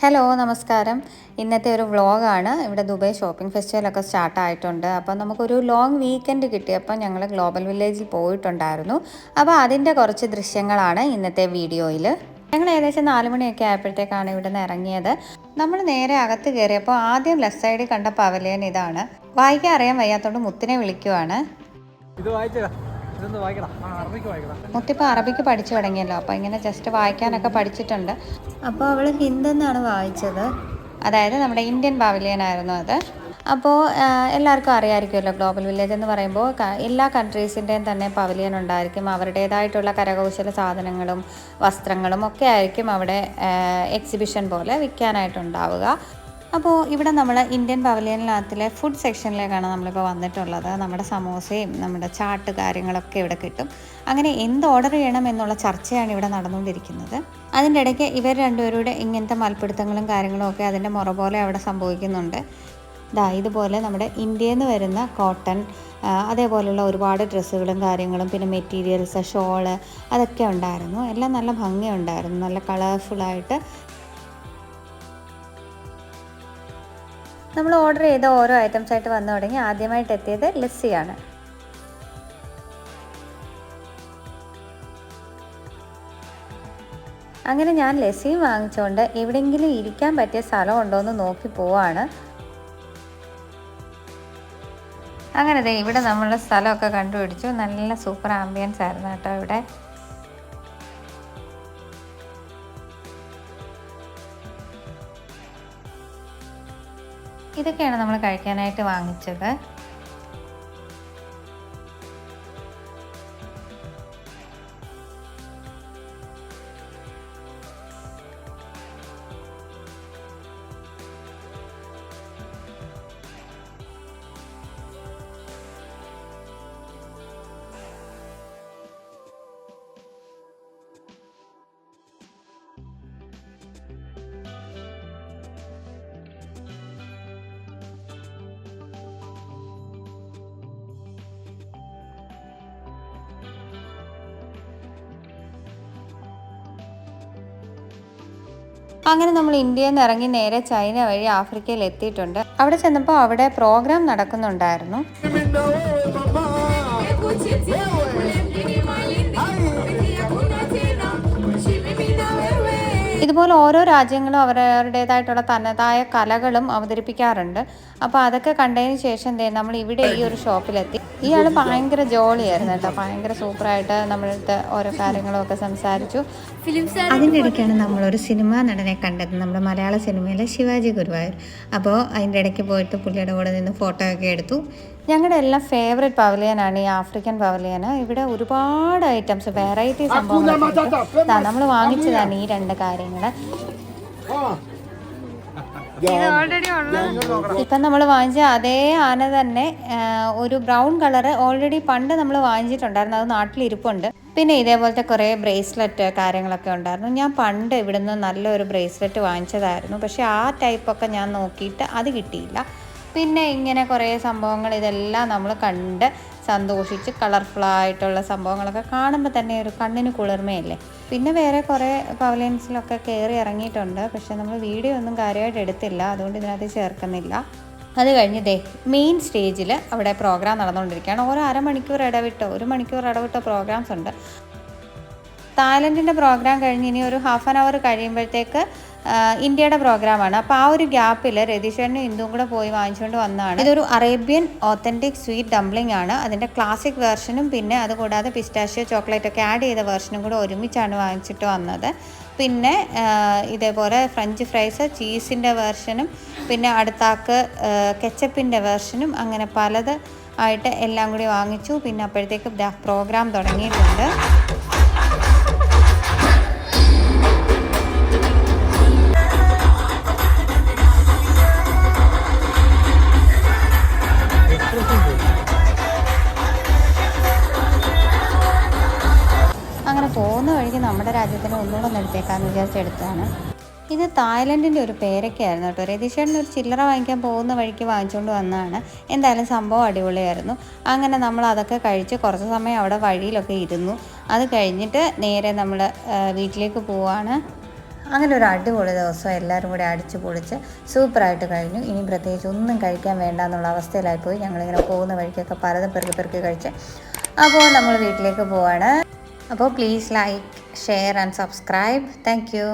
Hello നമസ്കാരം. ഇന്നത്തെ ഒരു വ്ളോഗാണ്. ഇവിടെ ദുബായ് ഷോപ്പിംഗ് ഫെസ്റ്റിവലൊക്കെ സ്റ്റാർട്ടായിട്ടുണ്ട്. അപ്പോൾ നമുക്കൊരു ലോങ് വീക്കെൻഡ് കിട്ടിയപ്പോൾ ഞങ്ങൾ ഗ്ലോബൽ വില്ലേജിൽ പോയിട്ടുണ്ടായിരുന്നു. അപ്പോൾ അതിൻ്റെ കുറച്ച് ദൃശ്യങ്ങളാണ് ഇന്നത്തെ വീഡിയോയിൽ. ഞങ്ങൾ ഏകദേശം 4 മണിയൊക്കെ ആയപ്പോഴത്തേക്കാണ് ഇവിടെ നിന്ന് ഇറങ്ങിയത്. നമ്മൾ നേരെ അകത്ത് കയറിയപ്പോൾ ആദ്യം ലെഫ്റ്റ് സൈഡിൽ കണ്ട പവലിയൻ ഇതാണ്. വായിക്കാൻ അറിയാൻ വയ്യാത്തതുകൊണ്ട് മുത്തിനെ വിളിക്കുവാണ്. മുത്തിപ്പോൾ അറബിക്ക് പഠിച്ചു തുടങ്ങിയല്ലോ, അപ്പോൾ ഇങ്ങനെ ജസ്റ്റ് വായിക്കാനൊക്കെ പഠിച്ചിട്ടുണ്ട്. അപ്പോൾ അവൾ ഹിന്ദെന്നാണ് വായിച്ചത്, അതായത് നമ്മുടെ ഇന്ത്യൻ പവലിയനായിരുന്നു അത്. അപ്പോൾ എല്ലാവർക്കും അറിയാമായിരിക്കുമല്ലോ, ഗ്ലോബൽ വില്ലേജ് എന്ന് പറയുമ്പോൾ എല്ലാ കൺട്രീസിൻ്റെയും തന്നെ പവലിയൻ ഉണ്ടായിരിക്കും. അവരുടേതായിട്ടുള്ള കരകൗശല സാധനങ്ങളും വസ്ത്രങ്ങളും ഒക്കെ ആയിരിക്കും അവിടെ എക്സിബിഷൻ പോലെ വിൽക്കാനായിട്ടുണ്ടാവുക. അപ്പോൾ ഇവിടെ നമ്മൾ ഇന്ത്യൻ പവലിയനിനകത്തിലെ ഫുഡ് സെക്ഷനിലേക്കാണ് നമ്മളിപ്പോൾ വന്നിട്ടുള്ളത്. നമ്മുടെ സമോസയും നമ്മുടെ ചാട്ട് കാര്യങ്ങളൊക്കെ ഇവിടെ കിട്ടും. അങ്ങനെ എന്ത് ഓർഡർ ചെയ്യണം എന്നുള്ള ചർച്ചയാണ് ഇവിടെ നടന്നുകൊണ്ടിരിക്കുന്നത്. അതിൻ്റെ ഇടയ്ക്ക് ഇവർ രണ്ടുപേരുടെ ഇങ്ങനത്തെ മൽപ്പിടുത്തങ്ങളും കാര്യങ്ങളും ഒക്കെ അതിൻ്റെ മുറ പോലെ അവിടെ സംഭവിക്കുന്നുണ്ട്. ഇതുപോലെ നമ്മുടെ ഇന്ത്യയിൽ നിന്ന് വരുന്ന കോട്ടൺ, അതേപോലെയുള്ള ഒരുപാട് ഡ്രസ്സുകളും കാര്യങ്ങളും, പിന്നെ മെറ്റീരിയൽസ്, ഷോള്, അതൊക്കെ ഉണ്ടായിരുന്നു. എല്ലാം നല്ല ഭംഗിയുണ്ടായിരുന്നു, നല്ല കളർഫുള്ളായിട്ട്. നമ്മൾ ഓർഡർ ചെയ്ത ഓരോ ഐറ്റംസ് ആയിട്ട് വന്നു തുടങ്ങി. ആദ്യമായിട്ട് എത്തിയത് ലസ്സിയാണ്. അങ്ങനെ ഞാൻ ലസ്സിയും വാങ്ങിച്ചുകൊണ്ട് എവിടെയെങ്കിലും ഇരിക്കാൻ പറ്റിയ സ്ഥലം ഉണ്ടോ എന്ന് നോക്കി പോവാണ്. അങ്ങനെ ഇവിടെ നമ്മൾ സ്ഥലമൊക്കെ കണ്ടുപിടിച്ചു. നല്ല സൂപ്പർ ആംബിയൻസ് ആയിരുന്നു കേട്ടോ ഇവിടെ. ഇതൊക്കെയാണ് നമ്മൾ കഴിക്കാനായിട്ട് വാങ്ങിച്ചത്. അങ്ങനെ നമ്മൾ ഇന്ത്യയിൽ നിന്ന് ഇറങ്ങി നേരെ ചൈന വഴി ആഫ്രിക്കയിൽ എത്തിയിട്ടുണ്ട്. അവിടെ ചെന്നപ്പോൾ അവിടെ പ്രോഗ്രാം നടക്കുന്നുണ്ടായിരുന്നു. ഇതുപോലെ ഓരോ രാജ്യങ്ങളും അവരുടേതായിട്ടുള്ള തനതായ കലകളും അവതരിപ്പിക്കാറുണ്ട്. അപ്പോൾ അതൊക്കെ കണ്ടതിന് ശേഷം നമ്മൾ ഇവിടെ ഈ ഒരു ഷോപ്പിലെത്തി. ഇയാൾ ഭയങ്കര ജോളിയായിരുന്നു കേട്ടോ, ഭയങ്കര സൂപ്പറായിട്ട് നമ്മളടുത്ത് ഓരോ കാര്യങ്ങളൊക്കെ സംസാരിച്ചു. അതിൻ്റെ ഇടയ്ക്കാണ് നമ്മളൊരു സിനിമാ നടനെ കണ്ടത്, നമ്മുടെ മലയാള സിനിമയിലെ ശിവാജി ഗുരുവായൂർ. അപ്പോൾ അതിൻ്റെ ഇടയ്ക്ക് പോയിട്ട് പുള്ളിയുടെ കൂടെ നിന്ന് ഫോട്ടോ ഒക്കെ എടുത്തു. ഞങ്ങളുടെ എല്ലാം ഫേവറേറ്റ് പവലിയനാണ് ഈ ആഫ്രിക്കൻ പവലിയന്. ഇവിടെ ഒരുപാട് ഐറ്റംസ്, വെറൈറ്റി സംഭവങ്ങളൊക്കെ നമ്മൾ വാങ്ങിച്ചതാണ് ഈ 2 കാര്യങ്ങൾ. ഇപ്പം നമ്മൾ വാങ്ങിച്ച അതേ ആന തന്നെ ഒരു ബ്രൗൺ കളറ് ഓൾറെഡി പണ്ട് നമ്മൾ വാങ്ങിച്ചിട്ടുണ്ടായിരുന്നു, അത് നാട്ടിലിരിപ്പുണ്ട്. പിന്നെ ഇതേപോലത്തെ കുറേ ബ്രേസ്ലെറ്റ് കാര്യങ്ങളൊക്കെ ഉണ്ടായിരുന്നു. ഞാൻ പണ്ട് ഇവിടുന്ന് നല്ലൊരു ബ്രേസ്ലെറ്റ് വാങ്ങിച്ചതായിരുന്നു, പക്ഷേ ആ ടൈപ്പൊക്കെ ഞാൻ നോക്കിയിട്ട് അത് കിട്ടിയില്ല. പിന്നെ ഇങ്ങനെ കുറേ സംഭവങ്ങൾ, ഇതെല്ലാം നമ്മൾ കണ്ട് സന്തോഷിച്ച് കളർഫുള്ളായിട്ടുള്ള സംഭവങ്ങളൊക്കെ കാണുമ്പോൾ തന്നെ ഒരു കണ്ണിന് കുളിർമയല്ലേ. പിന്നെ വേറെ കുറേ പവലിയൻസിലൊക്കെ കയറി ഇറങ്ങിയിട്ടുണ്ട്, പക്ഷെ നമ്മൾ വീഡിയോ ഒന്നും കാര്യമായിട്ട് എടുത്തില്ല, അതുകൊണ്ട് ഇതിനകത്ത് ചേർക്കുന്നില്ല. അത് കഴിഞ്ഞ് മെയിൻ സ്റ്റേജിൽ അവിടെ പ്രോഗ്രാം നടന്നുകൊണ്ടിരിക്കുകയാണ്. ഓരോ അരമണിക്കൂർ ഇടവിട്ടോ 1 മണിക്കൂർ ഇടവിട്ടോ പ്രോഗ്രാംസ് ഉണ്ട്. തായ്ലൻഡിൻ്റെ പ്രോഗ്രാം കഴിഞ്ഞ് ഇനി ഒരു ഹാഫ് ആൻ അവർ കഴിയുമ്പോഴത്തേക്ക് ഇന്ത്യയുടെ പ്രോഗ്രാമാണ്. അപ്പോൾ ആ ഒരു ഗ്യാപ്പിൽ രതീഷനും ഇന്ദുവും കൂടെ പോയി വാങ്ങിച്ചുകൊണ്ട് വന്നതാണ്. ഇതൊരു അറേബ്യൻ ഓത്തൻറ്റിക് സ്വീറ്റ് ഡംപ്ലിംഗ് ആണ്. അതിൻ്റെ ക്ലാസിക് വെർഷനും പിന്നെ അതുകൂടാതെ പിസ്റ്റാഷ്യോ ചോക്ലേറ്റ് ഒക്കെ ആഡ് ചെയ്ത വെർഷനും കൂടെ ഒരുമിച്ചാണ് വാങ്ങിച്ചിട്ട് വന്നത്. പിന്നെ ഇതേപോലെ ഫ്രഞ്ച് ഫ്രൈസ്, ചീസിൻ്റെ വെർഷനും പിന്നെ അടുത്താക്ക് കെച്ചപ്പിൻ്റെ വെർഷനും, അങ്ങനെ പലത് ആയിട്ട് എല്ലാം കൂടി വാങ്ങിച്ചു. പിന്നെ അപ്പോഴത്തേക്ക് പ്രോഗ്രാം തുടങ്ങിയിട്ടുണ്ട്. അങ്ങനെ പോകുന്ന വഴിക്ക് നമ്മുടെ രാജ്യത്തിന് ഒന്നുകൂടെ ഒന്ന് എടുത്തേക്കാന്ന് വിചാരിച്ചെടുത്താണ്. ഇത് തായ്ലൻഡിൻ്റെ ഒരു പേരൊക്കെയായിരുന്നു കേട്ടോ. രതീഷേട്ടന് ഒരു ചില്ലറ വാങ്ങിക്കാൻ പോകുന്ന വഴിക്ക് വാങ്ങിച്ചുകൊണ്ട് വന്നതാണ്. എന്തായാലും സംഭവം അടിപൊളിയായിരുന്നു. അങ്ങനെ നമ്മൾ അതൊക്കെ കഴിച്ച് കുറച്ച് സമയം അവിടെ വഴിയിലൊക്കെ ഇരുന്നു. അത് കഴിഞ്ഞിട്ട് നേരെ നമ്മൾ വീട്ടിലേക്ക് പോവാണ്. അങ്ങനെ ഒരു അടിപൊളി ദിവസം എല്ലാവരും കൂടി അടിച്ചു പൊളിച്ച് സൂപ്പറായിട്ട് കഴിഞ്ഞു. ഇനി പ്രത്യേകിച്ച് ഒന്നും കഴിക്കാൻ വേണ്ട എന്നുള്ള അവസ്ഥയിലായിപ്പോയി. ഞങ്ങളിങ്ങനെ പോകുന്ന വഴിക്കൊക്കെ പലതും പെറുക്കി കഴിച്ച്. അപ്പോൾ നമ്മൾ വീട്ടിലേക്ക് പോവാണ്. അപ്പോൾ please like, share and subscribe. Thank you.